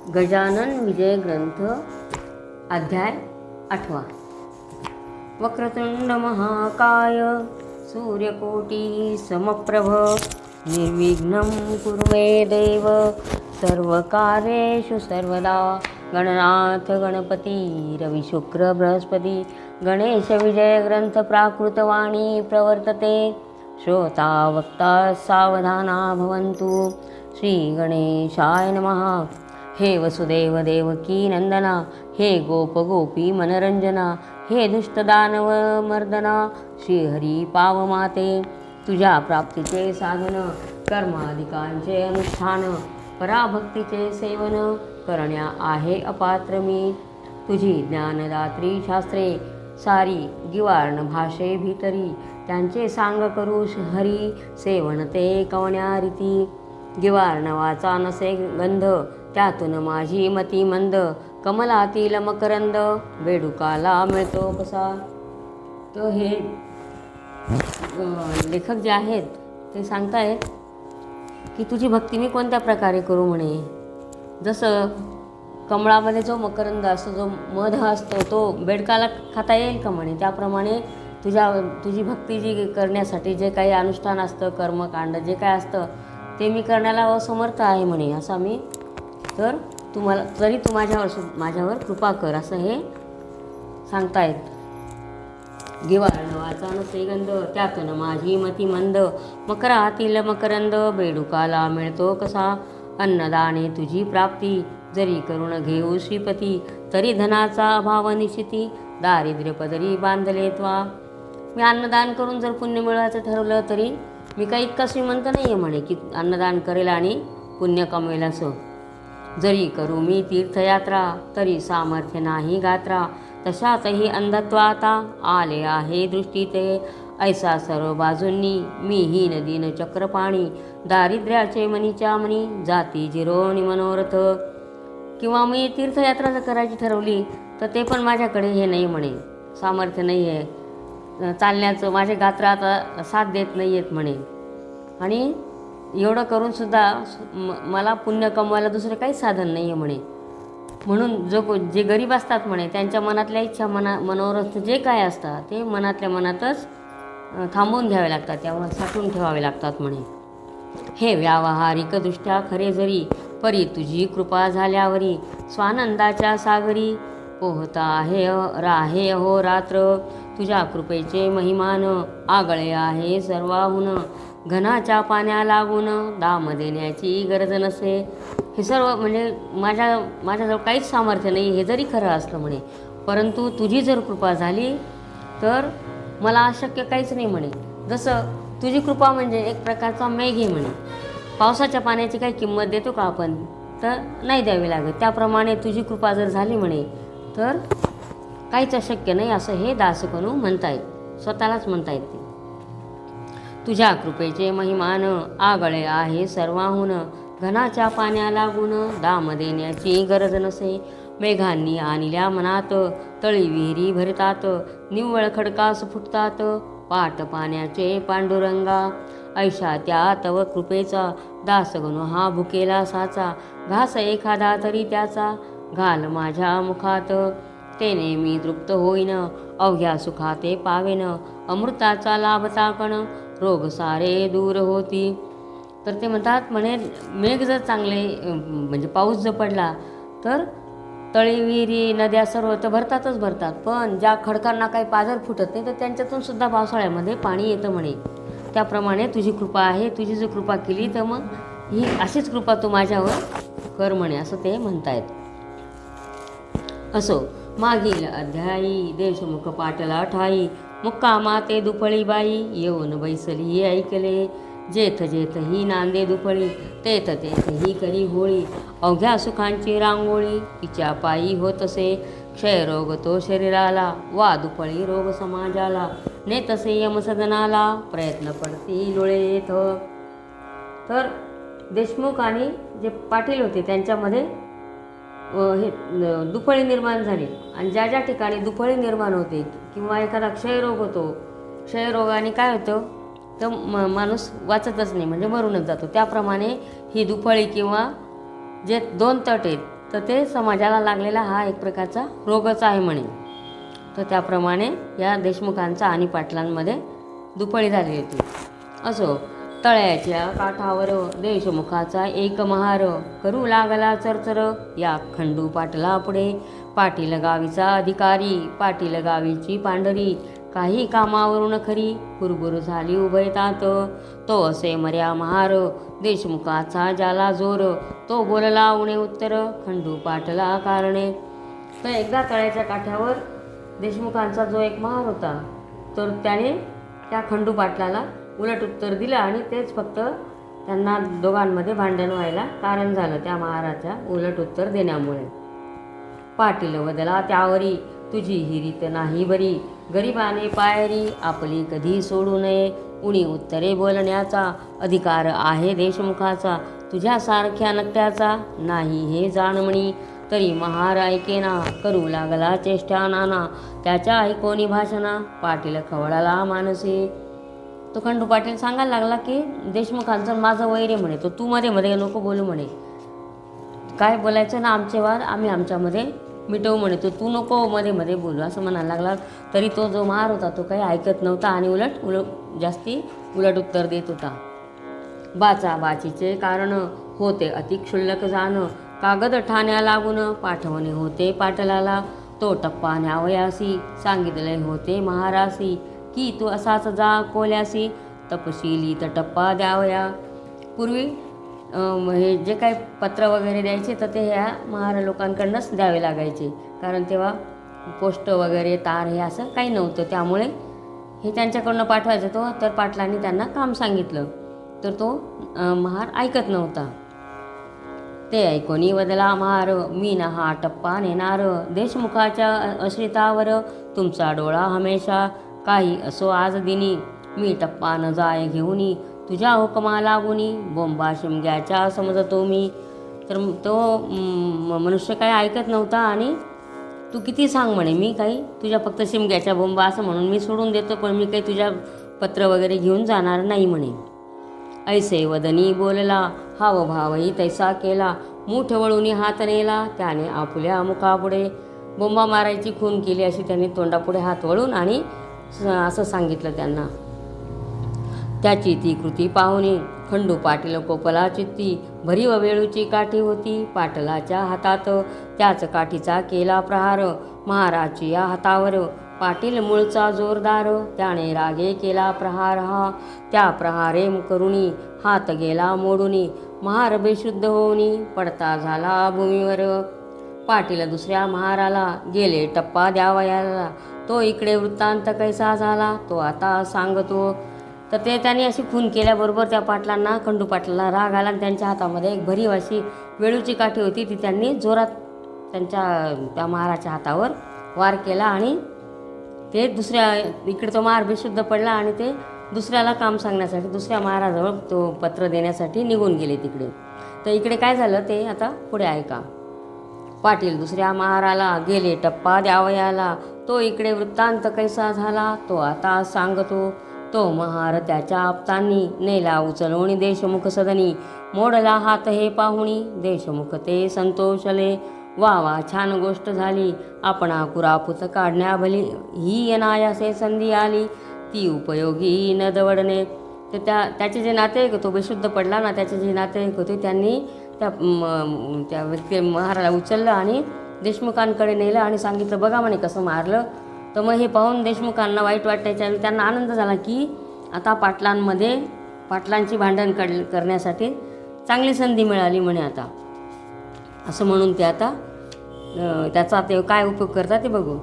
गजानन विजय ग्रंथ अध्याय 8। वक्रतुंड महाकाय सूर्यकोटी समप्रभ निर्विघ्नं कुरु मे देव सर्वकार्येषु सर्वदा। गणनाथ गणपती रविशुक्र बृहस्पती गणेश विजय ग्रंथ प्राकृतवाणी प्रवर्तते। श्रोता वक्ता सावधाना भवन्तु। श्री गणेशाय नमः। हे वसुदेव देवकी नंदना, हे गोप गोपी मनरंजना, हे दुष्ट दानव मर्दना, श्रीहरी पावमाते। तुझ्या प्राप्तीचे साधन कर्माधिकांचे अनुष्ठान, पराभक्तीचे सेवन करण्या आहे अपात्र मी। तुझी ज्ञानदात्री शास्त्रे सारी गिवार्ण भाषे भीतरी, त्यांचे सांग करू हरी सेवन ते कवण्या रीती। गिवार्ण वाचा नसे गंध, त्यातून माझी मती मंद, कमलातील मकरंद बेडुकाला मिळतो कसा। तर हे लेखक जे आहेत ते सांगतायत की तुझी भक्ती मी कोणत्या प्रकारे करू म्हणे। जसं कमळामध्ये जो मकरंद असतो, जो मध असतो, तो बेडकाला खाता येईल का म्हणे, त्याप्रमाणे तुझी भक्ती जी करण्यासाठी जे काही अनुष्ठान असतं, कर्मकांड जे काय असतं ते मी करण्याला असमर्थ आहे म्हणे असा मी। तर तरी तू माझ्यावर कृपा कर असं हे सांगतायत। गिवार्ण वाचा नसे गंध, त्यातून माझी मती मंद, मकरातील मकरंद बेडुकाला मिळतो कसा। अन्नदाने तुझी प्राप्ती जरी करून घेऊ श्रीपती, तरी धनाचा अभाव निश्चिती, दारिद्र्य पदरी बांधले त्वा। मी अन्नदान करून जर पुण्य मिळवायचं ठरवलं तरी मी काही इतका श्रीमंत नाही आहे म्हणे की अन्नदान करेल आणि पुण्य कमवेल असं। जरी करू मी तीर्थयात्रा तरी सामर्थ्य नाही गात्रा, तशातही अंधत्व आता आले आहे दृष्टी ते। ऐसा सर्व बाजूंनी मी हीन दीन चक्रपाणी, दारिद्र्याचे मनीच्या मनी जाती जिरोणी मनोरथ। किंवा मी तीर्थयात्रा जर करायची ठरवली तर ते पण माझ्याकडे हे नाही म्हणे, सामर्थ्य नाही आहे चालण्याचं, माझे गात्र आता साथ देत नाही आहेत म्हणे। आणि एवढं करूनसुद्धा मला पुण्य कमवायला दुसरं काहीच साधन नाही आहे म्हणे। म्हणून जे गरीब असतात म्हणे त्यांच्या मनातल्या इच्छा मनोरथ जे काय असतात ते मनातल्या मनातच थांबवून घ्यावे लागतात, त्यामुळे साठवून ठेवावे लागतात म्हणे। हे व्यावहारिकदृष्ट्या खरे जरी, परी तुझी कृपा झाल्यावरी, स्वानंदाच्या सागरी पोहता आहे अहो रात्र। तुझ्या कृपेचे महिमान आगळे आहे सर्वाहून, घनाच्या पाण्या लागून दाम देण्याची गरज नसे। हे सर्व म्हणजे माझ्याजवळ काहीच सामर्थ्य नाही हे जरी खरं असलं म्हणे, परंतु तुझी जर कृपा झाली तर मला अशक्य काहीच नाही म्हणे। जसं तुझी कृपा म्हणजे एक प्रकारचा मेघ आहे म्हणे, पावसाच्या पाण्याची काही किंमत देतो का आपण, तर नाही द्यावी लागत, त्याप्रमाणे तुझी कृपा जर झाली म्हणे तर काहीच अशक्य नाही असं हे दासकनू म्हणतायत, स्वतःलाच म्हणतायत ते। तुझ्या कृपेचे महिमान आगळे आहे सर्वाहून, घनाच्या पाण्या लागून दाम देण्याची गरज नसे। मेघांनी आणल्या मनात तळी विहिरी भरतात, निव्वळ खडकास फुटतात पाट पाण्याचे पांडुरंगा। ऐशा त्या तव कृपेचा दासगणू हा भुकेला साचा, घास एखादा तरी त्याचा घाल माझ्या मुखात, तेने मी तृप्त होईन अवघ्या सुखाते पावेन, अमृताचा लाभता कण रोग सारे दूर होती। तर ते म्हणतात म्हणे मेघ जर चांगले म्हणजे पाऊस जर पडला तर तळी विहिरी नद्या सर्व तर भरतातच भरतात, पण ज्या खडकांना काही पाझर फुटत नाही तर त्यांच्यातून सुद्धा पावसाळ्यामध्ये पाणी येतं म्हणे। त्याप्रमाणे तुझी कृपा आहे, तुझी जर कृपा केली तर मग ही अशीच कृपा तू माझ्यावर कर म्हणे असं ते म्हणतायत। असो मागील अध्यायी देशमुख पाटला ठाई, मुक्कामा ते दुफळी बाई येऊन बैसली ऐकले। जेथ जेथ ही नांदे दुफळी, तेथ तेथ ही करी होळी, अवघ्या सुखांची रांगोळी तिच्या पायी होतसे। क्षयरोग तो शरीराला वा दुफळी रोग समाजाला, नेतसे यमसदनाला प्रयत्न पडती डोळे येथ। तर देशमुख आणि जे पाटील होते त्यांच्यामध्ये हे दुफळी निर्माण झाली, आणि ज्या ज्या ठिकाणी दुफळी निर्माण होते किंवा एखादा क्षयरोग होतो, क्षयरोगाने काय होतं तर माणूस वाचतच नाही म्हणजे मरूनच जातो, त्याप्रमाणे ही दुफळी किंवा जे दोन तट आहेत तर ते समाजाला लागलेला हा एक प्रकारचा रोगच आहे म्हणे. तर त्याप्रमाणे या देशमुखांचा आणि पाटलांमध्ये दुफळी झाली होती. असो, तळ्याच्या काठावर देशमुखाचा एक महार, करू लागला चरचर या खंडू पाटला पुढे. पाटील गावीचा अधिकारी, पाटील गावीची पांढरी, काही कामावरून खरी, कुरबुर झाली उभयतात. तो असे मर्या महार, देशमुखाचा ज्याला जोर, तो बोलला उणे उत्तर, खंडू पाटला कारणे. तर एकदा तळ्याच्या काठावर देशमुखांचा जो एक महार होता, तर त्याने त्या खंडू पाटलाला उलट उत्तर दिलं आणि तेच फक्त त्यांना दोघांमध्ये भांडण व्हायला कारण झालं त्या महाराच्या उलट उत्तर देण्यामुळे. पाटील वदला त्यावरी, तुझी ही रीत नाही बरी, गरिबाने पायरी आपली कधी सोडू नये. उणी उत्तरे बोलण्याचा अधिकार आहे देशमुखाचा, तुझ्यासारख्या नकट्याचा नाही हे जाणमणी. तरी महार ऐकेना, करू लागला चेष्टा नाना, त्याच्या ऐकोनी भाषणा, पाटील खवळला मानसी. तो खंडू पाटील सांगायला लागला की देशमुखांचं माझं वैर म्हणे, तो तू मध्ये मध्ये नको बोलू म्हणे, काय बोलायचं ना आमचे वाद आम्ही आमच्यामध्ये मिटवू म्हणे, तो तू नको मध्ये मध्ये बोलू असं म्हणायला लागला. तरी तो जो महार होता तो काही ऐकत नव्हता आणि जास्ती उलट उत्तर देत होता. बाचाबाचीचे कारण होते अति क्षुल्लक जाण, कागद ठाण्या लागून पाठवणे होते पाटलाला. तो टप्पा न्यावयासी, सांगितले होते महारासी, की तू असाच जा कोल्यासी, तपशिलीत टप्पा द्यावया. पूर्वी हे जे काही पत्र वगैरे द्यायचे तर ते ह्या महार लोकांकडनंच द्यावे लागायचे, कारण तेव्हा पोस्ट वगैरे तार हे असं काही नव्हतं, त्यामुळे हे त्यांच्याकडनं पाठवायचं. तो तर पाटलांनी त्यांना काम सांगितलं तर तो महार ऐकत नव्हता. ते ऐकोनी वदला महार, मी ना हा टप्पा नेणार, देशमुखाच्या आश्रितावर तुमचा डोळा हमेशा. काही असो आज दिनी, मी टप्पा न जाय घेऊनी, तुझ्या हुकमा लागुनी, बोंबा शिमग्याच्या समजतो मी. तर तो मनुष्य काही ऐकत नव्हता आणि तू किती सांग म्हणे, मी काही तुझ्या फक्त शिमग्याच्या बोंबा असं म्हणून मी सोडून देतो, पण मी काही तुझ्या पत्र वगैरे घेऊन जाणार नाही म्हणे. ऐसे वदनी बोलला, हावभावही तैसा केला, मूठ वळूनी हात नेला, त्याने आपुल्या मुखापुढे. बोंबा मारायची खून केली अशी त्याने तोंडापुढे हात वळून आणि असं सांगितलं त्यांना. त्याची ती कृती पाहुनी खंडू पाटील कोपला चित्ती, भरीव वेळूची काठी होती पाटलाच्या हातात, त्याच काठीचा केला प्रहार महाराची या हातावर. पाटील मूळचा जोरदार, त्याने रागे केला प्रहार हा, त्या प्रहारे करुणी हात गेला मोडूनी, महार बेशुद्ध होऊनी पडता झाला भूमीवर. पाटील दुसऱ्या महाराला गेले टप्पा द्यावयाला, तो इकडे वृत्तांत कैसा झाला तो आता सांगतो. तर ते त्यांनी अशी खून केल्याबरोबर त्या पाटलांना खंडू पाटलाला राग आला आणि त्यांच्या हातामध्ये एक भरीव अशी वेळूची काठी होती, ती त्यांनी जोरात त्या महाराच्या हातावर वार केला आणि ते दुसऱ्या इकडे तो महार बेशुद्ध पडला आणि ते दुसऱ्याला काम सांगण्यासाठी दुसऱ्या महाराजवळ तो पत्र देण्यासाठी निघून गेले तिकडे. तर इकडे काय झालं ते आता पुढे ऐका. पाटील दुसऱ्या महाराला गेले टप्पा द्यावयाला, तो इकडे वृत्तांत कैसा झाला तो आता सांगतो. तो महार त्याच्या आपतांनी नेला उचलून देशमुख सदनी, मोडला हात हे पाहुणी देशमुख ते संतोषले. वा वा छान गोष्ट झाली, आपणा कुरापूत काढण्या भली, ही अनायासे संधी आली, ती उपयोगी न दवडणे. तर त्याचे जे नातेवाईक तो बेशुद्ध पडला ना, त्याचे जे नातेवाईक होते त्यांनी त्या व्यक्ती महाराला उचललं आणि देशमुखांकडे नेलं आणि सांगितलं बघा म्हणे कसं मारलं. तर मग हे पाहून देशमुखांना वाईट वाटायचं आणि त्यांना आनंद झाला की आता पाटलांची भांडण करण्यासाठी चांगली संधी मिळाली म्हणे आता, असं म्हणून ते आता त्याचा ते काय उपयोग करतात ते बघू.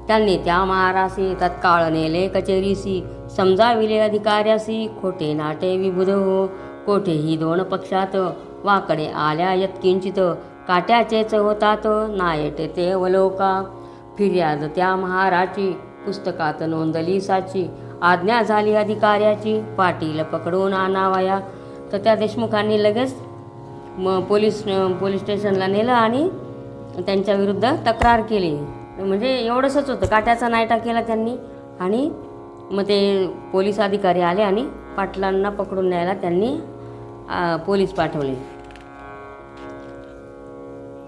त्यांनी त्या महारासी तत्काळ नेले कचेरीसी, समजाविले अधिकाऱ्यासी, खोटे नाटे विबुध हो, कोठेही दोन पक्षात, वाकडे आल्या यत्किंचित, काट्याचेच होतात नायटे ते अवलोका. फिर्याद त्या महाराची पुस्तकात नोंदली साची, आज्ञा झाली अधिकाऱ्याची, पाटील पकडून आणावया. तर त्या देशमुखांनी लगेच पोलीस स्टेशनला नेलं आणि त्यांच्या विरुद्ध तक्रार केली. म्हणजे एवढंच होतं, काट्याचा नायटा केला त्यांनी आणि मग ते पोलीस अधिकारी आले आणि पाटलांना पकडून न्यायला त्यांनी पोलीस पाठवले.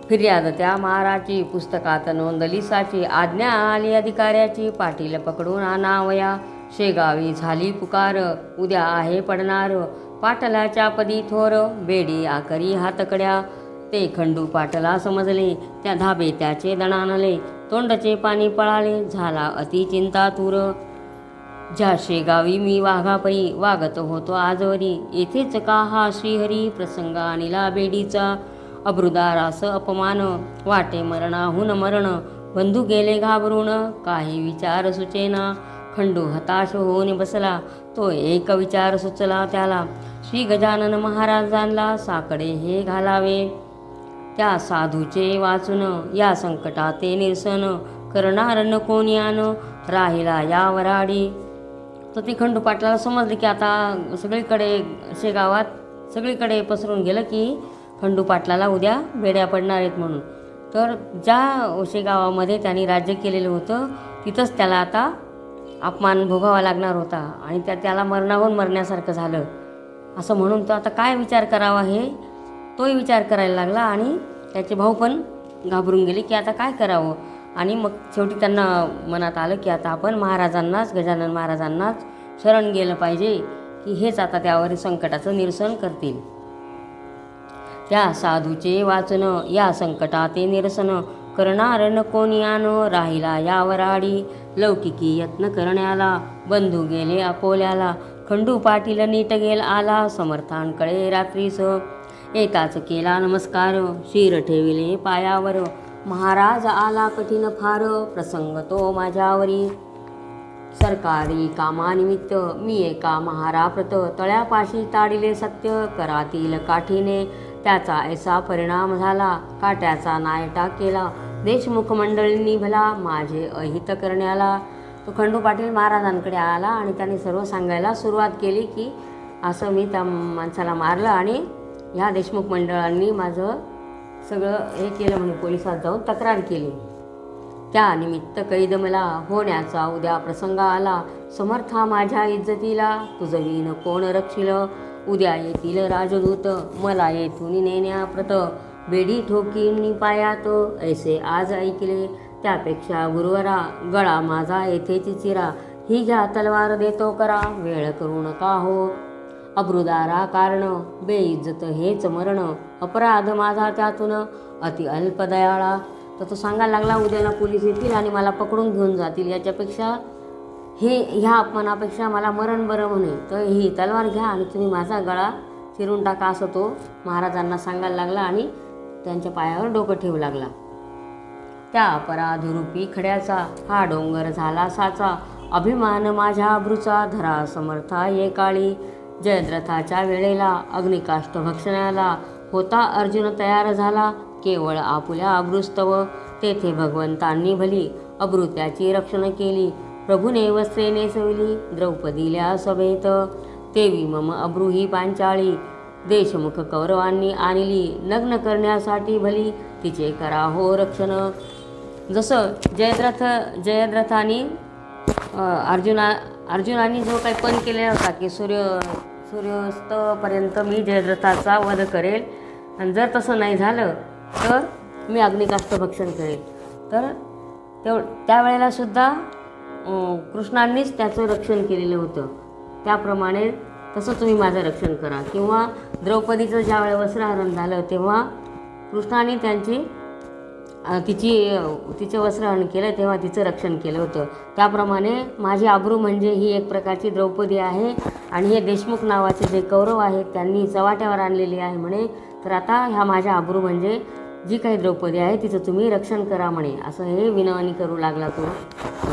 फिर्याद त्या महाराची पुस्तकात नोंदली साची, आज्ञा आली अधिकाऱ्याची, पाटील पकडून आणावया शेगावी झाली पुकार, उद्या आहे पडणार पाटलाच्या पदी थोर, बेडी आकरी हातकड्या ते खंडू पाटला समजले, त्या धाबे त्याचे दणानले, तोंडचे पाणी पळाले, झाला अति चिंतातूर, ज्या शेगावी मी वाघापरी वागत होतो आजवरी, येथेच का हा श्रीहरी प्रसंग आणिला बेडीचा, अब्रुदारास अपमान वाटे मरणाहून मरण, बंधू गेले घाबरून काही विचार सुचेना, खंडू हताश होऊन बसला, तो एक विचार सुचला त्याला, श्री गजानन महाराजांना साकडे हे घालावे, त्या साधूचे वाचून या संकटाते निरसन, करणार न कोणीयान राहिला या वराडी. तर ती खंडू पाटलाला समजले की आता सगळीकडे शेगावात सगळीकडे पसरून गेलं की खंडू पाटलाला उद्या बेड्या पडणार आहेत म्हणून. तर ज्या शेगावामध्ये त्यांनी राज्य केलेलं होतं तिथंच त्याला आता अपमान भोगावा लागणार होता आणि त्याला मरणाहून मरण्यासारखं झालं. असं म्हणून तो आता काय विचार करावा हे तोही विचार करायला लागला आणि त्याचे भाऊ पण घाबरून गेले की आता काय करावं. आणि मग शेवटी त्यांना मनात आलं की आता आपण महाराजांनाच गजानन महाराजांनाच शरण गेलं पाहिजे की हेच आता त्यावर संकटाचं निरसन करतील. त्या साधूचे वाचन या संकटाते निरसन, करणार न कोणीयान राहिला या वराडी, लौकिकी यत्न करण्याला बंधू गेले अकोल्याला, खंडू पाटील नीट गेल आला समर्थांकडे रात्रीस, येताच केला नमस्कार शिर ठेविले पायावर, महाराज आला कठीण फार प्रसंग तो माझ्यावरी, सरकारी कामानिमित्त मी एका महाराप्रत तळ्यापाशी ताडिले सत्य, करातील काठीने त्याचा ऐसा परिणाम झाला, काट्याचा नायटा केला देशमुख मंडळींनी भला माझे अहित करण्याला. तो खंडू पाटील महाराजांकडे आला आणि त्याने सर्व सांगायला सुरुवात केली की असं मी त्या माणसाला मारलं आणि ह्या देशमुख मंडळांनी माझं सगळं हे केलं म्हणून पोलिसात जाऊन तक्रार केली. त्यानिमित्त कैद मला होण्याचा उद्या प्रसंग आला, समर्था माझ्या इज्जतीला तुझवीन कोण रक्षिल, उद्या येतील राजदूत मला येथून नेण्याप्रत, बेडी ठोकींनी पायात ऐसे आज ऐकले, त्यापेक्षा गुरुवरा गळा माझा येथेची चिरा, ही घ्या तलवार देतो करा वेळ करू नका हो, अब्रुदारा कारण बेइज्जत हेच मरण, अपराध माझा त्यातून अति अल्प दयाळा. तर तो सांगायला लागला उद्याला पोलीस येतील आणि मला पकडून घेऊन जातील, याच्यापेक्षा ह्या अपमानापेक्षा मला मरण बरं म्हणे, तर ही तलवार घ्या आणि तुम्ही माझा गळा चिरून टाका असं तो महाराजांना सांगायला लागला आणि त्यांच्या पायावर डोकं ठेवू लागला. त्या अपराधरूपी खड्याचा हा डोंगर झाला साचा, अभिमान माझ्या अब्रूचा धरा समर्था ये काळी, जयद्रथाच्या वेळेला अग्निकाष्ट भक्षणाला होता अर्जुन तयार झाला, केवळ आपुल्या अब्रूस्तव तेथे भगवंतांनी भली अब्रू त्याची रक्षण केली, प्रभूने वस्त्रे नेसविली द्रौपदील्या सभेत, तेवी मम अब्रू ही पांचाळी देशमुख कौरवांनी आणली, नग्न करण्यासाठी भली तिचे करा हो रक्षण. जसं जयद्रथाने अर्जुनाने जो काही पण केलेला होता की सूर्यास्तपर्यंत मी जयद्रथाचा वध करेल आणि जर तसं नाही झालं तर मी अग्निकाष्ट भक्षण करेल, तर त्यावेळेला सुद्धा कृष्णांनीच त्याचं रक्षण केलेलं होतं. त्याप्रमाणे तसं तुम्ही माझं रक्षण करा. किंवा द्रौपदीचं ज्यावेळेस वस्त्रहरण झालं तेव्हा कृष्णाने तिचे वस्त्रहरण केलं तेव्हा तिचं रक्षण केलं होतं. त्याप्रमाणे माझी अब्रू म्हणजे ही एक प्रकारची द्रौपदी आहे आणि हे देशमुख नावाचे जे कौरव आहेत त्यांनी चव्हाट्यावर आणलेली आहे म्हणे. तर आता ह्या माझ्या अब्रू म्हणजे जी काही द्रौपदी आहे तिचं तुम्ही रक्षण करा म्हणे, असं हे विनवणी करू लागला तो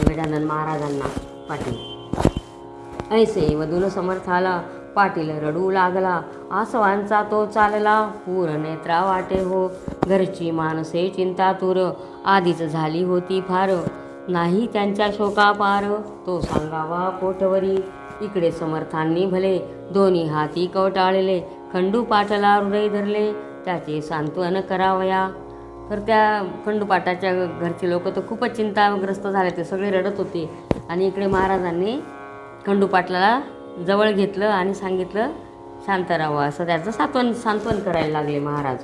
गजानन महाराजांना पाटील. ऐसे वधून समर्थाला पाटील रडू लागला, आसवांचा तो चालला पूर नेत्रा वाटे हो, घरची माणसे चिंतातूर आधीच झाली होती फार, नाही त्यांच्या शोका पार तो सांगावा पोटवरी, इकडे समर्थांनी भले दोन्ही हाती कवटाळले, खंडू पाटला हृदय धरले त्याचे सांत्वन करावया. तर त्या खंडूपाटाच्या घरचे लोक तर खूपच चिंताग्रस्त झाले, ते सगळे रडत होते आणि इकडे महाराजांनी खंडूपाटलाला जवळ घेतलं आणि सांगितलं शांत राहावं, असं त्याचं सांत्वन करायला लागले महाराज.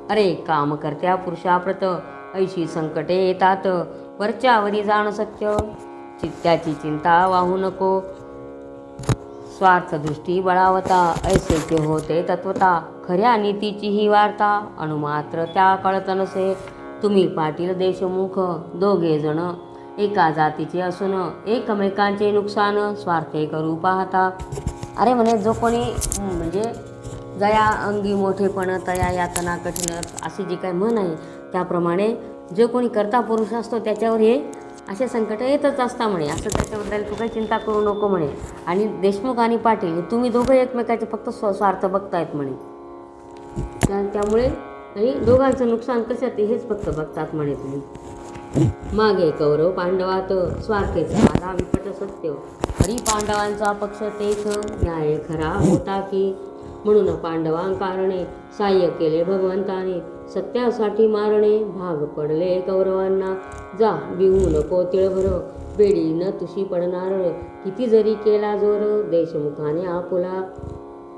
अरे काम करत्या पुरुषाप्रत ऐशी संकटे येतात, वरच्यावरी जाण सत्य, चित्त्याची चिंता वाहू नको, स्वार्थदृष्टी बळावता, ऐसेचे होते तत्वता, खऱ्या नीतीची ही वार्ता, अणुमात्र त्या कळत नसे, तुम्ही पाटील देशमुख दोघे जण, एका जातीचे असून एकमेकांचे नुकसान स्वार्थे करू पाहता. अरे म्हणे जो कोणी म्हणजे जया अंगी मोठेपण तया यातना कठीण, अशी जी काही म्हण आहे त्याप्रमाणे जो कोणी करता पुरुष असतो त्याच्यावर हे असे संकट येतच असता म्हणे. असं त्याच्याबद्दल तू काही चिंता करू नको म्हणे. आणि देशमुख आणि पाटील हे तुम्ही दोघं एकमेकाचे फक्त स्वार्थ बघतायत म्हणे. त्यामुळे आणि दोघांचं नुकसान कशात हेच फक्त बघतात म्हणे तुम्ही. मागे कौरव पांडवात स्वार्थेचा आला विपट सत्य, हरी पांडवांचा पक्ष तेच न्याय खरा होता की, म्हणून पांडवांकारणे साह्य केले भगवंताने, सत्यासाठी मारणे भाग पडले कौरवांना, जा बिहू नको तिळभर, बेडी न तुशी पडणार, किती जरी केला जोर देशमुखाने आपुला.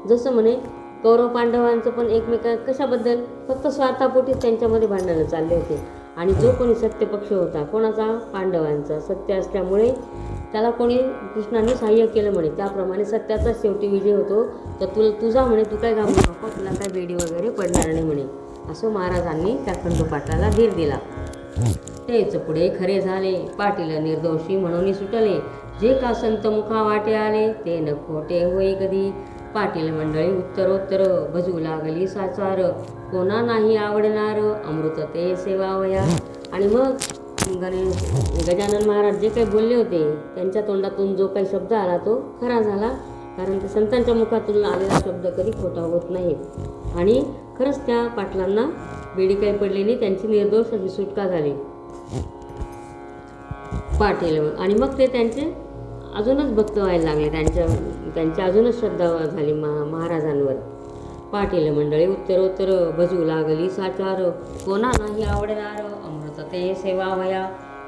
जसं म्हणे कौरव पांडवांचं पण एकमेका कशाबद्दल फक्त स्वार्थापोटीच त्यांच्यामध्ये भांडणं चालले होते. आणि जो कोणी सत्यपक्ष होता कोणाचा, पांडवांचा, सत्य असल्यामुळे त्याला कोणी कृष्णाने सहाय्य केलं म्हणे. त्याप्रमाणे सत्याचा शेवटी विजय होतो. तर तुझा म्हणे तू काय घाबरू नको, तुला काय बेडी वगैरे पडणार नाही म्हणे, असं महाराजांनी त्या खंडोपाठाला धीर दिला. तेच पुढे खरे झाले, पाटील निर्दोषी म्हणून सुटले, जे का संत मुखा वाटे आले ते न खोटे होय कधी. पाटील मंडळी उत्तरोत्तर भजू लागली साचार, कोणा नाही आवडणार अमृत ते सेवावया. आणि मग गजानन महाराज जे काही बोलले होते त्यांच्या तोंडातून जो काही शब्द आला तो खरा झाला, कारण ते संतांच्या मुखातून आलेला शब्द कधी खोटा होत नाही. आणि खरंच त्या पाटलांना बेडी काही पडली नाही, त्यांची निर्दोष अशी सुटका झाली. पाटील आणि मग ते त्यांचे अजूनच भक्त व्हायला लागले, त्यांची अजूनच श्रद्धा झाली महाराजांवर. पाटील मंडळी उत्तरोत्तर भजू लागली साचार, कोणा नाही आवडणार अमृत ते सेवावया.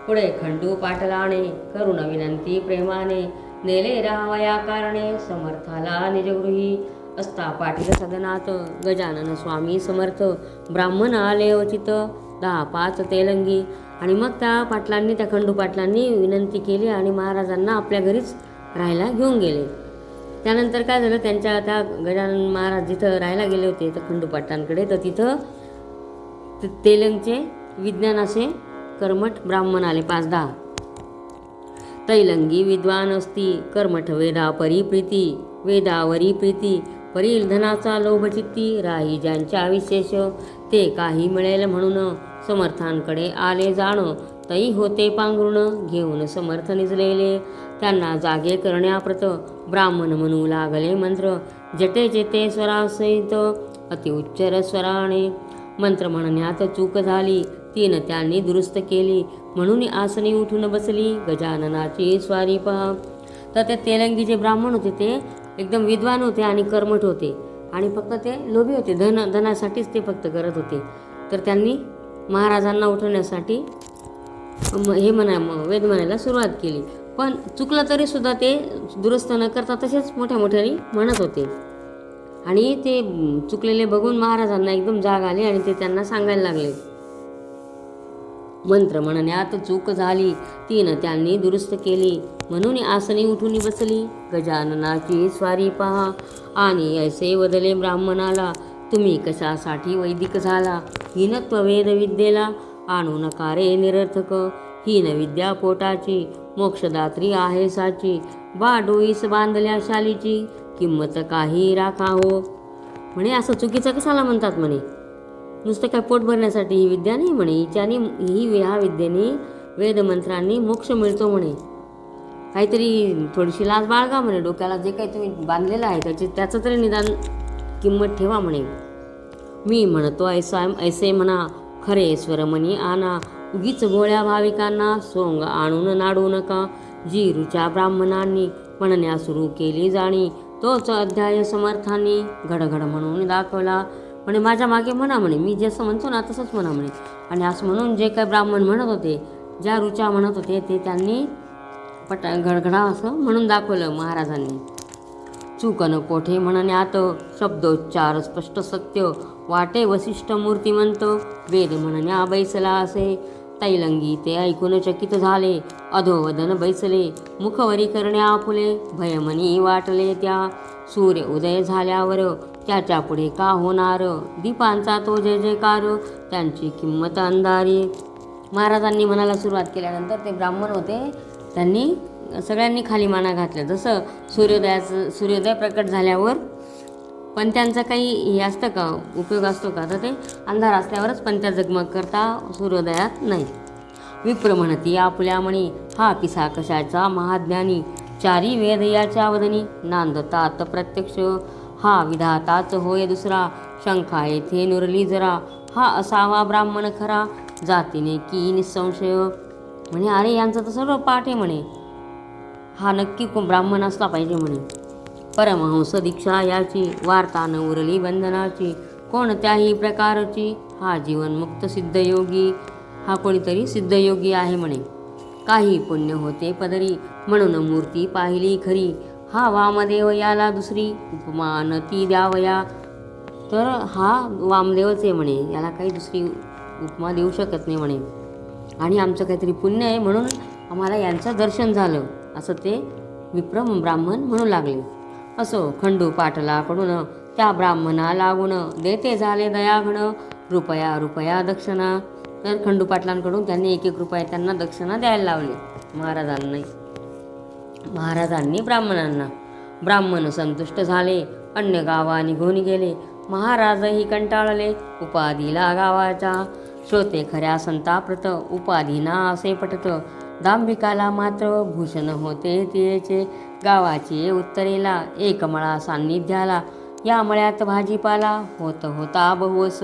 पुढे खंडू पाटलाने करुण विनंती प्रेमाने, नेले राहावया कारणे समर्थाला निजगृही. असता पाटील सदनात गजानन स्वामी समर्थ, ब्राह्मण आले अचित 10-5 तेलंगी. आणि मग त्या पाटलांनी, त्या खंडू पाटलांनी विनंती केली आणि महाराजांना आपल्या घरीच राहायला घेऊन गेले. त्यानंतर काय झालं, त्यांच्या त्या गजानन महाराज जिथं राहायला गेले होते तर खंडू पाटलांकडे, तर तिथं तेलंगचे विज्ञान असे कर्मठ ब्राह्मण आले 5-10. तैलंगी विद्वान असती कर्मठ वेदा परिप्रीती, वेदावरी प्रीती परील धनाचा लोभ चित्ती, राही ज्यांच्या विशेष ते काही मिळेल म्हणून, समर्थांकडे आले जाण तई होते पांघरुण, घेऊन समर्थ निजलेले त्यांना जागे करण्याप्रत, ब्राह्मण म्हणू लागले मंत्र जटेचे ते स्वरासहित अतिउच्चर स्वराने. मंत्र म्हणण्यात चूक झाली 3 त्यांनी दुरुस्त केली, म्हणून आसनी उठून बसली गजाननाची स्वारी पहा. तर ते तेलंगी जे ब्राह्मण होते ते एकदम विद्वान होते आणि कर्मठ होते आणि फक्त ते लोभी होते, धनासाठीच ते फक्त करत होते. तर त्यांनी महाराजांना उठवण्यासाठी हे वेद म्हणायला सुरुवात केली. पण चुकलं तरी सुद्धा ते दुरुस्त न करता तसेच मोठ्याने म्हणत होते. आणि ते चुकलेले बघून महाराजांना एकदम जाग आली आणि ते त्यांना सांगायला लागले, मंत्र म्हणण्यात चूक झाली 3 त्यांनी दुरुस्त केली, म्हणून आसनी उठून बसली गजाननाची स्वारी पहा. आणि ऐसे वदले ब्राह्मणाला, तुम्ही कशासाठी वैदिक झाला, हीनत्व वेद विद्येला आणू नका रे निरर्थक. हीन विद्या पोटाची मोक्षदात्री आहे साची, बा डोईस बांधल्या शालीची किंमत काही राखा हो. म्हणे असं चुकीचं कशाला म्हणतात म्हणे, नुसतं काय पोट भरण्यासाठी ही विद्या नाही म्हणे, हिच्यानी ह्या विद्येने वेदमंत्रांनी मोक्ष मिळतो म्हणे. काहीतरी थोडीशी लाज बाळगा म्हणे, डोक्याला जे काही तुम्ही बांधलेलं आहे त्याचं तरी निदान किंमत ठेवा म्हणे. मी म्हणतो ऐसे म्हणा खरे स्वरमणी आणा, उगीच गोळ्या भाविकांना सोंग आणून नाडू नका. जी ऋचा ब्राह्मणांनी म्हणण्या सुरू केली जाणी, तोच अध्याय समर्थांनी घडघड म्हणून दाखवला. म्हणे माझ्या मागे म्हणा म्हणे, मी जसं म्हणतो ना तसंच म्हणा म्हणे. आणि असं म्हणून जे काही ब्राह्मण म्हणत होते, ज्या ऋचा म्हणत होते ते त्यांनी घडघडा असं म्हणून दाखवलं महाराजांनी. चूक न कोठे म्हणण्यात शब्दोच्चार स्पष्ट सत्य, वाटे वसिष्ठ मूर्तिमंत, वेद म्हणण्या बैसला असे. तैलंगी ते ऐकून चकित झाले, अधोवदन बैसले, मुखवरी करण्या फुले, भयमनी वाटले त्या. सूर्य उदय झाल्यावर त्याच्या पुढे का होणार, दीपांचा तो जय जयकार, त्यांची किंमत अंधारी. महाराजांनी म्हणायला सुरुवात केल्यानंतर ते ब्राह्मण होते, त्यांनी सगळ्यांनी खाली माना घातल्या. जसं सूर्योदय प्रकट झाल्यावर पण त्यांचा काही हे असतं का, उपयोग असतो का, तर ते अंधार असल्यावरच पण त्या जगमग करता, सूर्योदयात नाही. विप्र म्हणती आपुल्या म्हणी, हा पिसा कशाचा महाज्ञानी, चारी वेद याच्या वदनी, नांदतात प्रत्यक्ष, हा विधाताच होय दुसरा, शंका येथे नुरली जरा, हा असावा ब्राह्मण खरा, जातीने की निसंशय. म्हणे अरे यांचं तर सर्व पाठ आहे म्हणे, हा नक्की ब्राह्मण असला पाहिजे म्हणे. परमहंस दीक्षा याची, वार्ता न उरली बंधनाची, कोणत्याही प्रकारची, हा जीवनमुक्त सिद्धयोगी, हा कोणीतरी सिद्धयोगी आहे म्हणे. काही पुण्य होते पदरी, म्हणून मूर्ती पाहिली खरी, हा वामदेव याला दुसरी, उपमा न ती द्यावया. तर हा वामदेवच आहे म्हणे, याला काही दुसरी उपमा देऊ शकत नाही म्हणे. आणि आमचं काहीतरी पुण्य आहे म्हणून आम्हाला यांचं दर्शन झालं, असं ते विप्र ब्राह्मण म्हणू लागले. असो खंडू पाटलाकडून त्या ब्राह्मणा लागून, देते झाले दयाघन, रुपया रुपया दक्षिणा. तर खंडू पाटलांकडून त्यांनी 1-1 रुपया त्यांना दक्षिणा द्यायला लावली महाराजांनी ब्राह्मणांना. ब्राह्मण संतुष्ट झाले, अन्य गावा निघून गेले. महाराजही कंटाळले, उपाधीला गावाच्या, श्रोते खऱ्या संताप्रत, उपाधीना असे पटत, दांभिकाला मात्र भूषण होते तिचे, गावाची उत्तरेला एक मळा सान्निध्याला, या मळ्यात भाजीपाला होत होता बहुवस.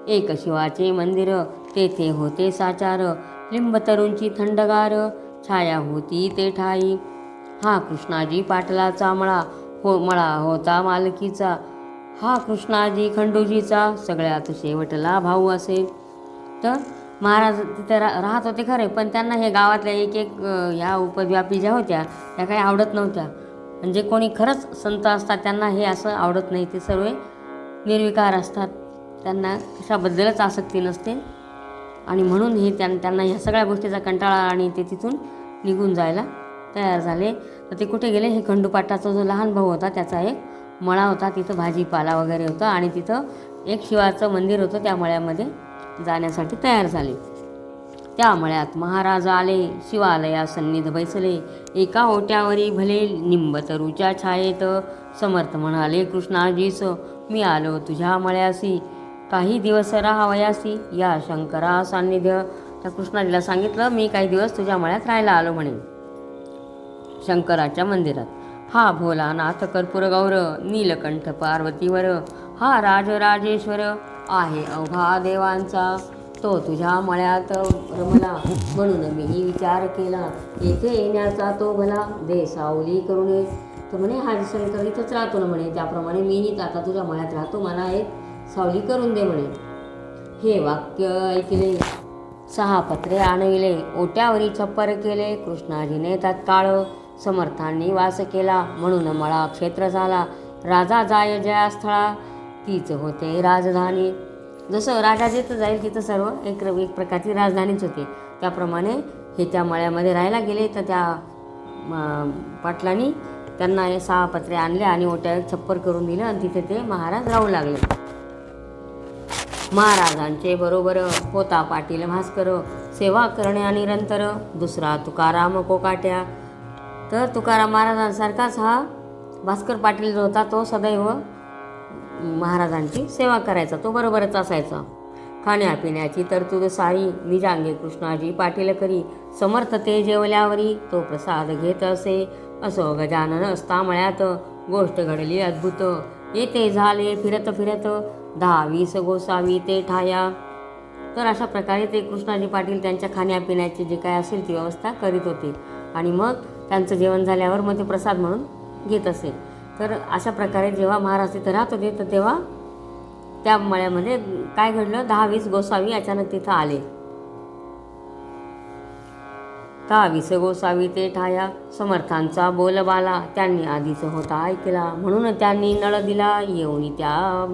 एक शिवाचे मंदिर, तेथे होते साचार, लिंबतरूंची थंडगार, छाया होती ते ठाई. हा कृष्णाजी पाटलाचा मळा होता मालकीचा, हा कृष्णाजी खंडूजीचा, सगळ्यात शेवटला भाऊ असे. तर महाराज तिथे राहत होते खरे, पण त्यांना हे गावातल्या एक ह्या उपव्यापी ज्या होत्या त्या काही आवडत नव्हत्या. म्हणजे कोणी खरंच संत असतात त्यांना हे असं आवडत नाही, ते सर्व निर्विकार असतात, त्यांना कशाबद्दलच आसक्ती नसते. आणि म्हणून हे त्यांना ह्या सगळ्या गोष्टीचा कंटाळा आणि ते तिथून निघून जायला तयार झाले. तर ते कुठे गेले, हे खंडूपाटाचा जो लहान भाऊ होता त्याचा एक मळा होता, तिथं भाजीपाला वगैरे होता, आणि तिथं एक शिवाचं मंदिर होतं, त्या मळ्यामध्ये जाण्यासाठी तयार झाले. त्या मळ्यात महाराज आले, शिवालया सन्निध बैसले, एका ओट्यावरी भले निंबतरूच्या छायेत, समर्थ म्हणाले कृष्णाजीस, मी आलो तुझ्या मळ्यासी, काही दिवस राहावयासी, या शंकरा सान्निध्य. त्या कृष्णाजीला सांगितलं, मी काही दिवस तुझ्या मळ्यात राहायला आलो म्हणे, शंकराच्या मंदिरात. हा भोलानाथ कर्पूर गौर, नीलकंठ पार्वतीवर, हा राजराजेश्वर आहे अवघा देवांचा, तो तुझ्या मळ्यात रमला, म्हणून मीही विचार केला, येथे येण्याचा तो भला, दे सावली करून. तर म्हणे हा शंकर इथंच राहतो ना म्हणे, त्याप्रमाणे मीही आता तुझ्या मळ्यात राहतो, मला एक सावली करून दे म्हणे. हे वाक्य ऐकले, 6 पत्रे आणविले, ओट्यावरी छप्पर केले, कृष्णाजीने तत्काळ समर्थांनी वास केला, म्हणून मळा क्षेत्र झाला. राजा जाय जया स्थळा, तीच होते राजधानी. जसं राजा जिथं जाईल तिथं सर्व एक प्रकारची राजधानीच होती, त्याप्रमाणे हे त्या मळ्यामध्ये राहायला गेले. तर त्या पाटलांनी त्यांना हे 6 पत्रे आणले आणि ओट्यावर छप्पर करून दिलं, आणि तिथे ते महाराज राहू लागले. महाराजांचे बरोबर होता पाटील भास्कर, सेवा करण्या निरंतर, दुसरा तुकाराम कोकाट्या. तर तुकाराम महाराजांसारखाच हा भास्कर पाटील जो होता तो सदैव महाराजांची सेवा करायचा, तो बरोबरच असायचा. खाण्यापिण्याची तरतूद सारी, निजांगे कृष्णाजी पाटील करी, समर्थ ते जेवल्यावरी, तो प्रसाद घेत असे. असो गजानन असता मळ्यात, गोष्ट घडली अद्भुत, येते झाले फिरत फिरत, 10-20 गोसावी ते ठाया. तर अशा प्रकारे ते कृष्णाजी पाटील त्यांच्या खाण्यापिण्याची जे काय असेल ती व्यवस्था करीत होते, आणि मग त्यांचं जेवण झाल्यावर मग ते प्रसाद म्हणून घेत असे. तर अशा प्रकारे जेव्हा महाराज तिथं राहत होते, तर तेव्हा त्या मळ्यामध्ये काय घडलं, 10-20 गोसावी अचानक तिथं आले. 10-20 गोसावी ते ठाया, समर्थांचा बोलबाला त्यांनी आधीच होता ऐकला, म्हणून त्यांनी नळ दिला येऊन त्या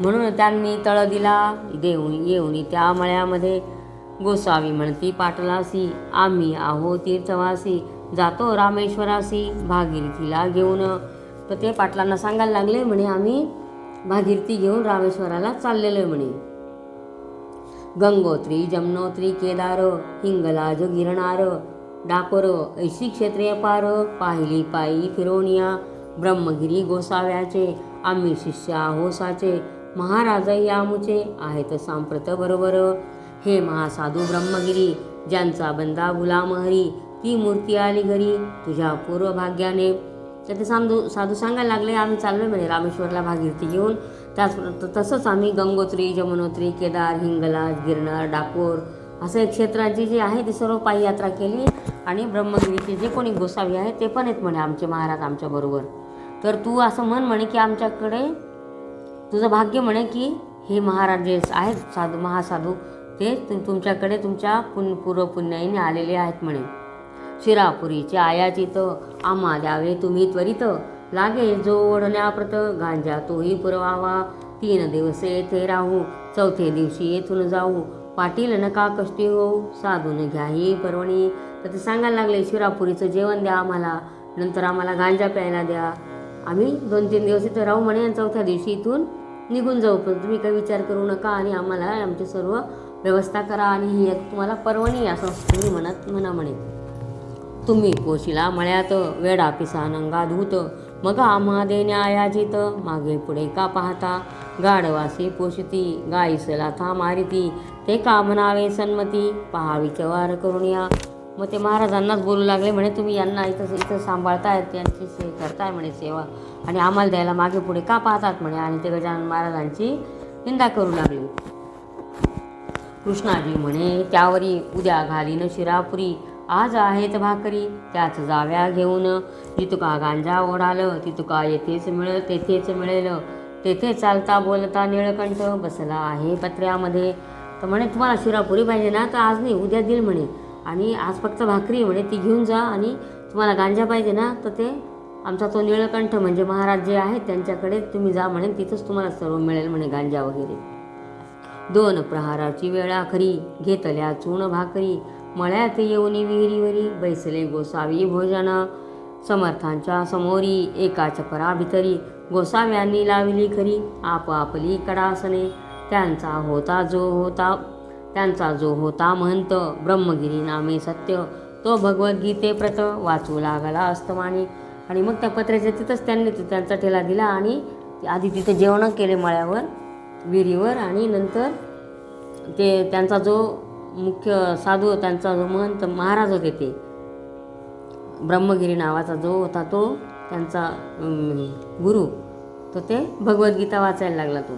म्हणून त्यांनी तळ दिला देऊन येऊन त्या मळ्यामध्ये. गोसावी म्हणती पाटलासी, आम्ही आहो तीर्थवासी, जातो रामेश्वरासी भागीरथीला घेऊन. तर ते पाटलांना सांगायला लागले म्हणे आम्ही भागीरथी घेऊन रामेश्वराला चाललेलो आहे म्हणे. गंगोत्री जमनोत्री केदार, हिंगलाज गिरणार, डाकोर ऐशी क्षेत्रे पार, पाहिली पायी फिरोनिया. ब्रह्मगिरी गोसाव्याचे, आम्ही शिष्य आहोसाचे, महाराज यामुचे आहेत सांप्रत बरोबर. हे महासाधू ब्रह्मगिरी, ज्यांचा बंदा गुलाम हरी, ती मूर्ती आली घरी तुझ्या पूर्व भाग्याने. तर ते साधू सांगायला लागले आम्ही चाललोय म्हणे रामेश्वरला भागीरथी घेऊन. तसंच आम्ही गंगोत्री जमुनोत्री केदार हिंगलाज गिरनार डाकोर असं एक क्षेत्रांची जी आहे ती सर्व पायी यात्रा केली. आणि ब्रह्मगिरीचे जे कोणी गोसावी आहेत ते पण आहेत म्हणे आमचे महाराज आमच्याबरोबर. तर तू असं म्हण म्हणे की आमच्याकडे तुझं भाग्य म्हणे की हे महाराज जे आहेत साधू महासाधू ते तुमच्याकडे तुमच्या पूर्व पुण्याईने आलेले आहेत म्हणे. शिरापुरीचे आयाचित, आम्हा द्यावे तुम्ही त्वरित, लागे जो ओढण्याप्रत, गांजा तोही पुरवावा. 3 दिवस येथे राहू, 4थ्या दिवशी येथून जाऊ, पाटील नका कष्टी होऊ, साधून घ्या ही पर्वणी. तर ते सांगायला लागले शिरापुरीचं जेवण द्या आम्हाला, नंतर आम्हाला गांजा प्यायला द्या, आम्ही 2-3 दिवस इथं राहू म्हणे आणि 4थ्या दिवशी इथून निघून जाऊ. पण तुम्ही काही विचार करू नका आणि आम्हाला आमची सर्व व्यवस्था करा आणि ही एक तुम्हाला पर्वणी असं तुम्ही म्हणा म्हणे. तुम्ही पोशिला मळ्यात, वेडा पिसा नंगा धूत, मग आम्हा देण्या आयाजित, मागे पुढे का पाहता, गाढवासी पोषिती, गाईसला था मारिती, ते का म्हणावे सन्मती, पहावी वार करून या. मग ते महाराजांनाच बोलू लागले म्हणे तुम्ही यांना इथं सांभाळतायत, त्यांची करताय म्हणे सेवा आणि आम्हाला द्यायला मागे पुढे का पाहतात म्हणे. आणि ते गजानन महाराजांची निंदा करू लागले. कृष्णाजी म्हणे त्यावरी, उद्या घालीन शिरापुरी, आज आहेत भाकरी त्याच जाव्या घेऊन. जितुका गांजा ओढाल, तितुका येथेच मिळेल तेथेच मिळेल, तेथे चालता बोलता निळकंठ बसला आहे पत्र्यामध्ये. तर म्हणे तुम्हाला शिरापुरी पाहिजे ना तर आज नाही उद्या देईल म्हणे, आणि आज फक्त भाकरी म्हणे ती घेऊन जा, आणि तुम्हाला गांजा पाहिजे ना तर ते आमचा तो निळकंठ म्हणजे महाराज जे आहेत त्यांच्याकडे तुम्ही जा म्हणे, तिथंच तुम्हाला सर्व मिळेल म्हणे गांजा वगैरे. 2 प्रहाराची वेळा खरी, घेतल्या चूण भाकरी, मळ्यात येऊनी विहिरीवरी, बैसले गोसावी भोजन, समर्थांच्या समोरी एकाच पराभितरी, गोसाव्यांनी लावली खरी आपापली कडासने. त्यांचा जो होता महंत, ब्रह्मगिरी नामे सत्य, तो भगवद्गीते प्रत वाचू लागला अस्तमानी. आणि मग त्या पत्र्याच्या तिथंच त्यांनी त्यांचा ठेला दिला आणि आधी तिथे जेवण केले मळ्यावर विहिरीवर, आणि नंतर ते त्यांचा जो मुख्य साधू त्यांचा जो महंत महाराज होते ते ब्रह्मगिरी नावाचा जो होता तो त्यांचा गुरु, तो ते भगवद्गीता वाचायला लागला. तो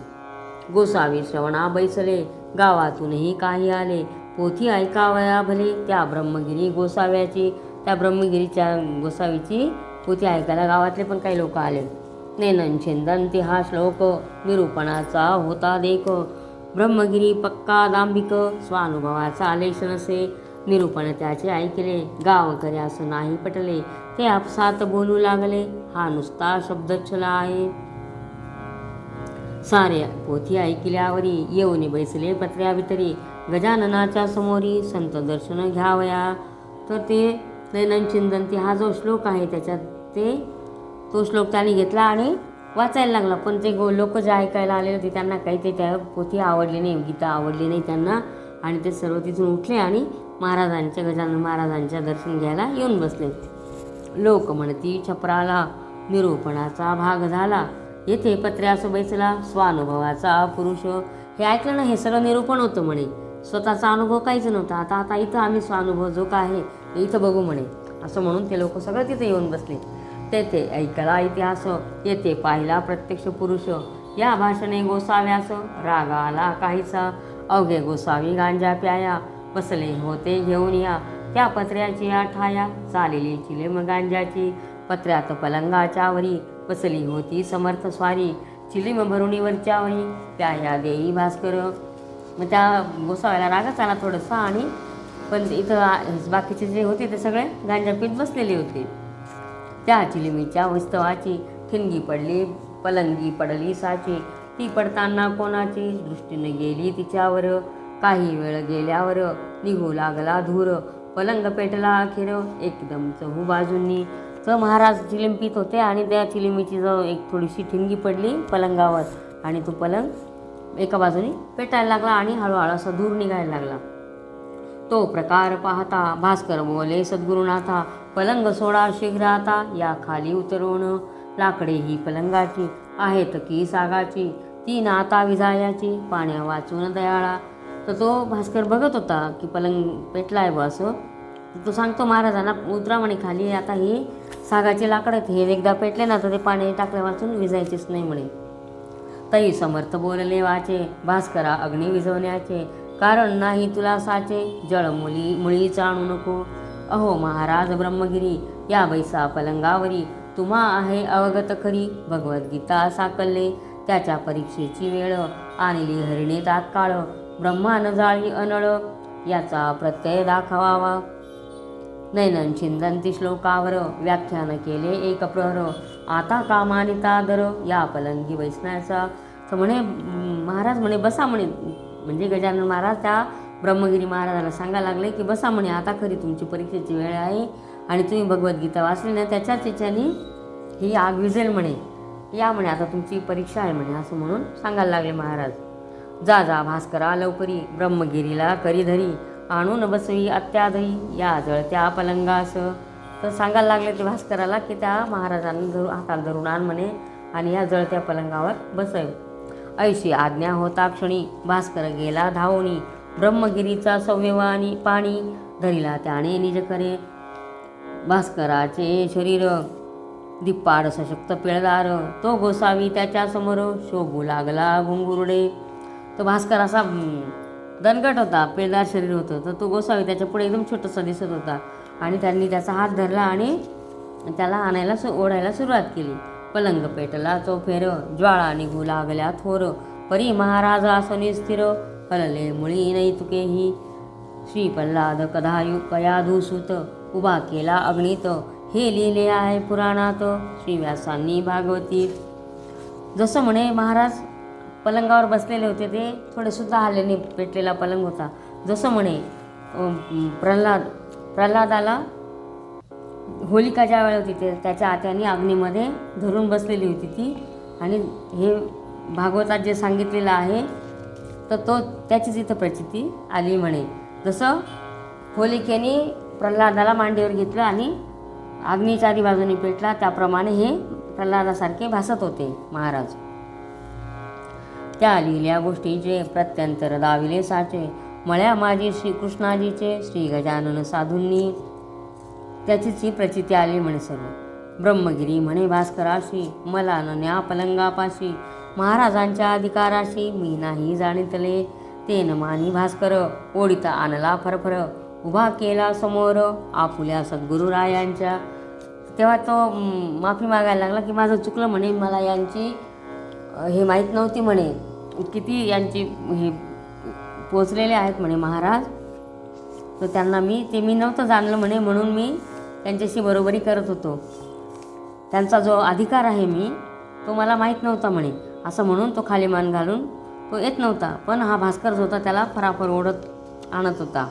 गोसावी श्रवणा बैसले, गावातूनही काही आले, पोथी ऐकावया भले, त्या ब्रह्मगिरीच्या गोसावीची पोथी ऐकायला गावातले पण काही लोक आले. नेनन छिंदंती हा श्लोक, निरूपणाचा होता देख, ब्रह्मगिरी पक्का दांभिक, स्वानुभवाचा लेश नसे, निरूपण त्याचे ऐकले, गावकऱ्यास नाही पटले, ते आपसात बोलू लागले, हा नुसता शब्दच्छला आहे. साऱ्या पोथी ऐकल्यावरी येऊन बैसले पत्र्याभितरी, गजाननाच्या समोरी संत दर्शन घ्यावया. तर ते नैनन चिंदंती हा जो श्लोक आहे त्याच्यात तो श्लोक त्यांनी घेतला आणि वाचायला लागला. पण ते लोक जे ऐकायला आलेले होते त्यांना काही ते त्या पोथी आवडली नाही, गीता आवडली नाही त्यांना, आणि ते सर्व तिथून उठले आणि गजानन महाराजांच्या दर्शन घ्यायला येऊन बसले. लोक म्हणती छपराला, निरूपणाचा भाग झाला, येथे पत्र्यास बैसला, स्वानुभवाचा पुरुष. हे ऐकलं ना, हे सगळं निरूपण होतं म्हणे, स्वतःचा अनुभव काहीच नव्हता. आता इथं आम्ही स्वानुभव जो काय आहे इथं बघू म्हणे, असं म्हणून ते लोक सगळं तिथे येऊन बसले. तेथे ऐकला इतिहास, येथे पाहिला प्रत्यक्ष पुरुष, या भाषणे गोसाव्यास राग आला काहीसा, अवघे गोसावी गांजा प्याया, बसले होते घेऊन या, त्या पत्र्याची आठाया, चालेली चिलेम गांजाची, पत्र्यात पलंगाच्या वरी, बसली होती समर्थ स्वारी, चिलीम भरुणीवरच्या वरी, प्याया देई भास्कर. मग त्या गोसाव्याला रागच आला थोडंसा, आणि पण इथं बाकीचे जे होते ते सगळे गांजा पीत बसलेले होते. त्या चिलिमीच्या वस्तवाची ठिणगी पडली, पलंगी पडली साची, ती पडताना कोणाची दृष्टीने गेली तिच्यावर. काही वेळ गेल्यावर निघू लागला धूर. पलंग पेटला अखेर एकदम चहू बाजूंनी. तर महाराज चिलीम पित होते आणि त्या चिलिमीची जवळ एक थोडीशी ठिणगी पडली पलंगावर आणि तो पलंग एका बाजूने पेटायला लागला आणि हळूहळू असा धूर निघायला लागला. तो प्रकार पाहता भास्कर बोले सद्गुरुनाथा, पलंग सोडा शीघ्र आता, या खाली उतरवून. लाकडे ही पलंगाची आहेत की सागाची, ती नाता विजायाची, पाण्या वाचून दयाळा. तर तो भास्कर बघत होता की पलंग पेटलाय बा असं. तो सांगतो महाराजांना, उतरा म्हणे खाली, आता हे सागाचे लाकड आहेत, हे एकदा पेटले ना तर ते पाणी टाकल्या वाचून विजायचेच नाही म्हणे. तई समर्थ बोलले वाचे, भास्करा अग्नी विझवण्याचे, कारण नाही तुला साचे, जळ मुळीच आणू नको. अहो महाराज ब्रह्मगिरी, या बैसा पलंगावरी, तुम्हा आहे अवगत खरी, भगवद्गीता साकल्ले, त्याच्या परीक्षेची वेळ, आणली हरिणे तात्काळ, ब्रह्मान जाळी अनळ, याचा प्रत्यय दाखवावा. नैनन छिंदंती श्लोकावर, व्याख्यान केले एक प्रहर, आता कामानिता दर, या पलंगी बैसण्याचा. तर म्हणे महाराज म्हणे बसा म्हणे, म्हणजे गजानन महाराज त्या ब्रह्मगिरी महाराजाला सांगायला लागले की बसा म्हणे, आता खरी तुमची परीक्षेची वेळ आहे आणि तुम्ही भगवद्गीता वाचली ना त्याच्याच याच्याने ही आग विझेल म्हणे, या म्हणे आता तुमची परीक्षा आहे म्हणे, असं म्हणून सांगायला लागले महाराज. जा जा भास्करा लवकरी, ब्रह्मगिरीला करी धरी, आणून बसवी अत्याधरी, या जळत्या पलंगास. तर सांगायला लागले ते भास्कराला की त्या महाराजांना हातात धरून आण म्हणे आणि या जळत्या पलंगावर बसव. ऐशी आज्ञा होता क्षणी, भास्कर गेला धावणी, ब्रह्मगिरीचा सव्यवानी पाणी, धरिला त्याने निज करे, भास्कराचे शरीर दिप्पाड सशक्त पिळदार, तो गोसावी त्याच्या समोर, शोभू लागला घुंगुरडे. तो भास्कर असा दणकट होता, पिळदार शरीर होतं, तर तो गोसावी त्याच्या पुढे एकदम छोटासा दिसत होता आणि त्यांनी त्याचा हात धरला आणि त्याला आणायला ओढायला सुरुवात केली. पलंग पेटला चौफेर, ज्वाळा निघू लागल्या थोर, परी महाराज आसनी स्थिर, हलले मुळी नाही तुकेही, श्री प्रल्हाद कयाधूसूत, उभा केला अग्नीत, हे लिहिले आहे पुराणात, श्री व्यासांनी भागवती. जसं म्हणे महाराज पलंगावर बसलेले होते ते थोडेसुद्धा हल्ल्याने पेटलेला पलंग होता. जसं म्हणे प्रल्हादाला होलिका ज्या वेळेला होती ते त्याच्या आत्याने अग्नीमध्ये धरून बसलेली होती ती, आणि हे भागवतात जे सांगितलेलं आहे तर त्याचीच इथं प्रचिती आली म्हणे. जसं होलिकेने प्रल्हादाला मांडीवर घेतलं आणि अग्नी चारी बाजूने पेटला, त्याप्रमाणे हे प्रल्हादासारखे भासत होते महाराज. त्या लिहिल्या गोष्टीचे प्रत्यंतर दाविले साचे, मळ्या माझी श्रीकृष्णाजीचे, श्री गजानन साधूंनी त्याचीच ही प्रचिती आली म्हणे सर्व. ब्रह्मगिरी म्हणे भास्कराशी, मला न न्या पलंगापाशी, महाराजांच्या अधिकाराशी मी नाही जाणितले, ते न मानी भास्कर, ओढीता आणला फरफर, उभा केला समोर आपुल्या सद्गुरुरायांच्या. तेव्हा तो माफी मागायला लागला की माझं चुकलं म्हणे, मला यांची हे माहीत नव्हती म्हणे, किती यांची हे पोचलेले आहेत म्हणे महाराज, तर त्यांना मी नव्हतं जाणलं म्हणे, म्हणून मी त्यांच्याशी बरोबरी करत होतो, त्यांचा जो अधिकार आहे तो मला माहीत नव्हता म्हणे, असं म्हणून तो खाली मान घालून तो येत नव्हता. पण हा भास्कर जो होता त्याला फराफर ओढत आणत होता.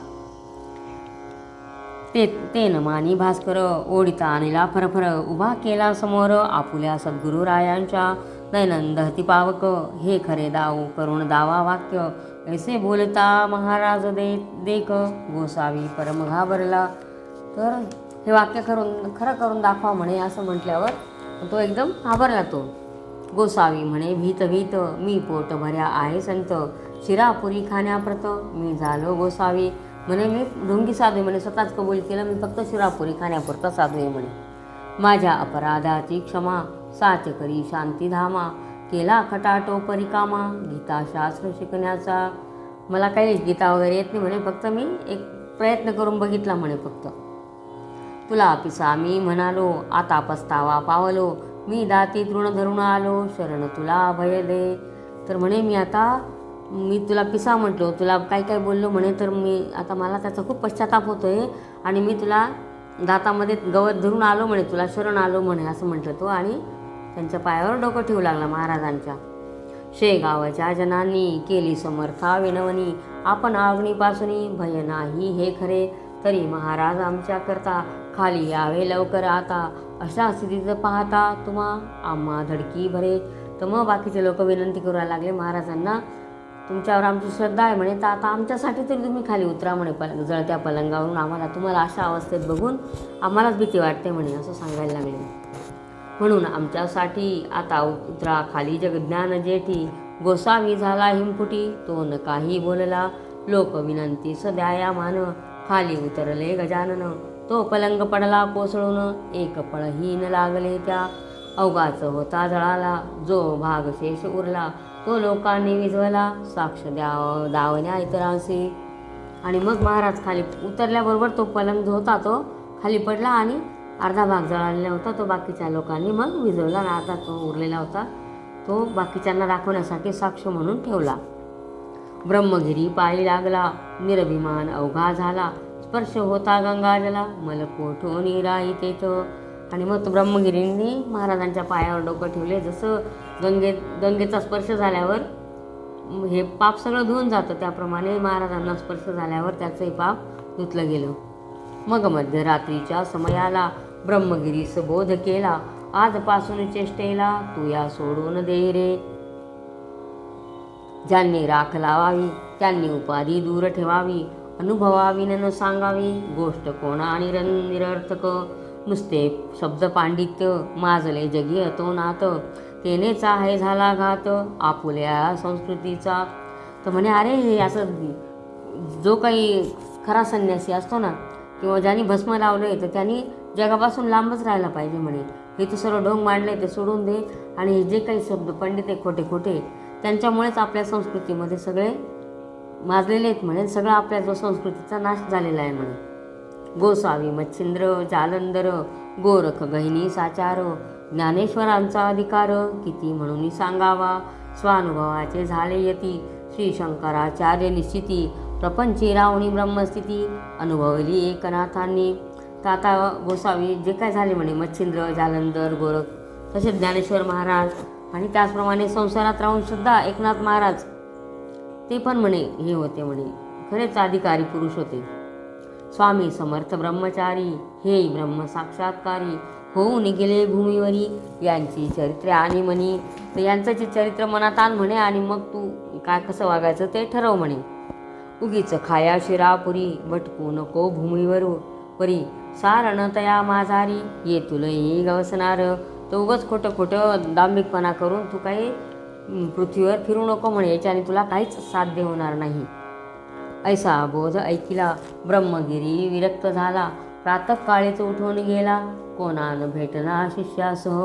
ते न मानी भास्कर, ओढीता आणला फरफर, उभा केला समोर आपुल्या सद्गुरुरायांच्या. दैनंद हती पावक, हे खरे दाऊ करुण दावा वाक्य, ऐसे बोलता महाराज देख, गोसावी परम घाबरला. तर हे वाक्य खरं करून दाखवा म्हणे असं म्हटल्यावर तो एकदम घाबरला. तो गोसावी म्हणे भीत भीत, मी पोट भऱ्या आहे संत, शिरापुरी खाण्याप्रत, मी झालो गोसावी. म्हणे मी ढोंगी साधू आहे म्हणे, स्वतःच कबूल केलं, मी फक्त शिरापुरी खाण्यापुरता साधू आहे म्हणे. माझ्या अपराधाची क्षमा, साच करी शांतीधामा, केला खटाटोप रिकामा, गीताशास्त्र शिकण्याचा. मला काही गीता वगैरे येत नाही म्हणे, फक्त मी एक प्रयत्न करून बघितला म्हणे फक्त. तुला पिसा मी म्हणालो, आता पस्तावा पावलो, मी दाती तृण धरून आलो, शरण तुला भय दे. तर म्हणे मी तुला पिसा म्हटलो, तुला काय काय बोललो म्हणे, तर आता मला त्याचा खूप पश्चाताप होतो आहे आणि मी तुला दातामध्ये गवत धरून आलो म्हणे, तुला शरण आलो म्हणे असं म्हटलं तो, आणि त्यांच्या पायावर डोकं ठेवू लागला महाराजांच्या. शेगावच्या जनांनी केली समर्था विनवणी, आपण अग्नीपासून भय नाही हे खरे, तरी महाराज आमच्या करता खाली यावे लवकर आता, अशा स्थितीत पाहता तुम्हा आम्हा धडकी भरे. तर मग बाकीचे लोक विनंती करायला लागले महाराजांना, तुमच्यावर आमची श्रद्धा आहे म्हणे, तर आता आमच्यासाठी तरी तुम्ही खाली उतरा म्हणे जळत्या पलंगावरून, आम्हाला तुम्हाला अशा अवस्थेत बघून आम्हालाच भीती वाटते म्हणे, असं सांगायला लागले. म्हणून आमच्यासाठी आता उतरा खाली जगज्ञान जेठी, गोसावी झाला हिमफुटी तो न काही बोलला, लोक विनंती सद्या मान, खाली उतरले गजानन, तो पलंग पडला कोसळून, एक पळही न लागले त्या, अवघाच होता जळाला जो भाग शेष उरला, तो लोकांनी विझवला साक्ष दावण्या इतरांशी. आणि मग महाराज खाली उतरल्याबरोबर तो पलंग जो होता तो खाली पडला आणि अर्धा भाग जळालेला होता तो बाकीच्या लोकांनी मग विझवला, आणि अर्धा तो उरलेला होता तो बाकीच्यांना दाखवण्यासाठी साक्ष म्हणून ठेवला. ब्रह्मगिरी पायी लागला निरभिमान अवघा झाला, स्पर्श होता गंगाजला मलकोठो निराई तेथ. आणि मग ब्रह्मगिरींनी महाराजांच्या पायावर डोकं ठेवले. जसं गंगेचा स्पर्श झाल्यावर हे पाप सगळं धुवून जातं, त्याप्रमाणे महाराजांना स्पर्श झाल्यावर त्याचंही पाप धुतलं गेलं. मग मध्यरात्रीच्या समयाला ब्रह्मगिरीस बोध केला, आजपासून चेष्टेला तू या सोडून दे रे. ज्यांनी राख लावावी त्यांनी उपाधी दूर ठेवावी, अनुभवावी न सांगावी गोष्ट कोणा निरर्थक, नुसते शब्द पांडित्य माजले जगी अतोनात, तेनेच आहे झाला घात आपुल्या संस्कृतीचा. तर म्हणे अरे हे असं जो काही खरा संन्यासी असतो ना, किंवा ज्यांनी भस्म लावलंय तर त्यांनी जगापासून लांबच राहायला पाहिजे म्हणे. हे तर सर्व ढोंग मांडले ते सोडून दे, आणि हे जे काही शब्द पंडित आहे खोटे खोटे त्यांच्यामुळेच आपल्या संस्कृतीमध्ये सगळे माजलेले आहेत म्हणे, सगळं आपल्या जो संस्कृतीचा नाश झालेला आहे म्हणे. गोसावी मच्छिंद्र जालंधर गोरख गहिनी साचार, ज्ञानेश्वरांचा अधिकार किती म्हणून सांगावा, स्वानुभवाचे झाले यती श्री शंकराचार्य निश्चिती, प्रपंची रावणी ब्रह्मस्थिती अनुभवली एकनाथांनी. तर आता गोसावी जे काय झाले म्हणे, मच्छिंद्र जालंधर गोरख तसेच ज्ञानेश्वर महाराज, आणि त्याचप्रमाणे संसारात राहून सुद्धा एकनाथ महाराज ते पण म्हणे हे होते म्हणे, खरेच अधिकारी पुरुष होते. स्वामी समर्थ ब्रह्मचारी हे ब्रह्म साक्षात्कारी, होऊन गेले भूमीवरी यांची चरित्रे आणि म्हणी. तर यांचं जे चरित्र मनात आण म्हणे, आणि मग तू काय कसं वागायचं ते ठरव म्हणे. उगीच खाया शिरापुरी भटकू नको भूमीवर परी, सारण तया माझारी ये तुला ये गवसणार. तर उगच खोटं खोटं दांभिकपणा करून तू काही पृथ्वीवर फिरू नको म्हणे, याच्याने तुला काहीच साध्य होणार नाही. ऐसा बोध ऐकिला ब्रह्मगिरी विरक्त झाला, प्रातःकाळीच उठून गेला कोणान भेटना शिष्यासह.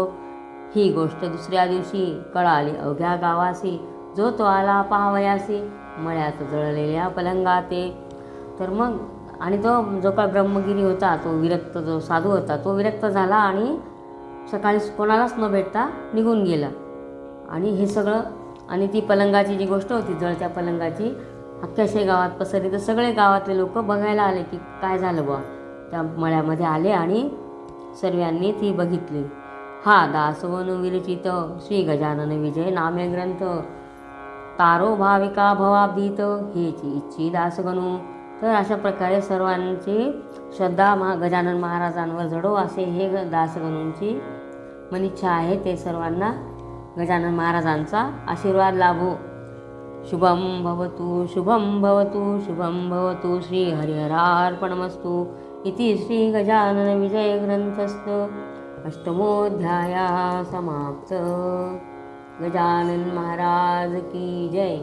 ही गोष्ट दुसऱ्या दिवशी कळाली अवघ्या गावासी, जो तो आला पाहावयासी मळ्यात जळलेल्या पलंगाते. तर मग आणि तो जो काय ब्रह्मगिरी होता तो विरक्त, जो साधू होता तो विरक्त झाला आणि सकाळी कोणालाच न भेटता निघून गेला. आणि हे सगळं, आणि ती पलंगाची जी गोष्ट होती जळत्या पलंगाची अख्ख्या शेगावात पसरली. तर सगळे गावातले लोक बघायला आले की काय झालं बा, त्या मळ्यामध्ये आले आणि सर्वांनी ती बघितली. हा दासवन विरचित श्री गजानन विजय नामे ग्रंथ, तारो भाविका भवाब्धीत हेची इच्छी दासगणू. तर अशा प्रकारे सर्वांची श्रद्धा गजानन महाराजांवर जडो असे हे दासगणूंची मनिच्छा आहे. ते सर्वांना गजानन महाराजांचा आशीर्वाद लाभो. शुभम भवतु शुभम भवतु शुभम भवतु. श्री हरिहरार्पणमस्तु. इति श्री गजानन विजय ग्रंथस्थ अष्टमोध्याय समाप्त. गजानन महाराज की जय.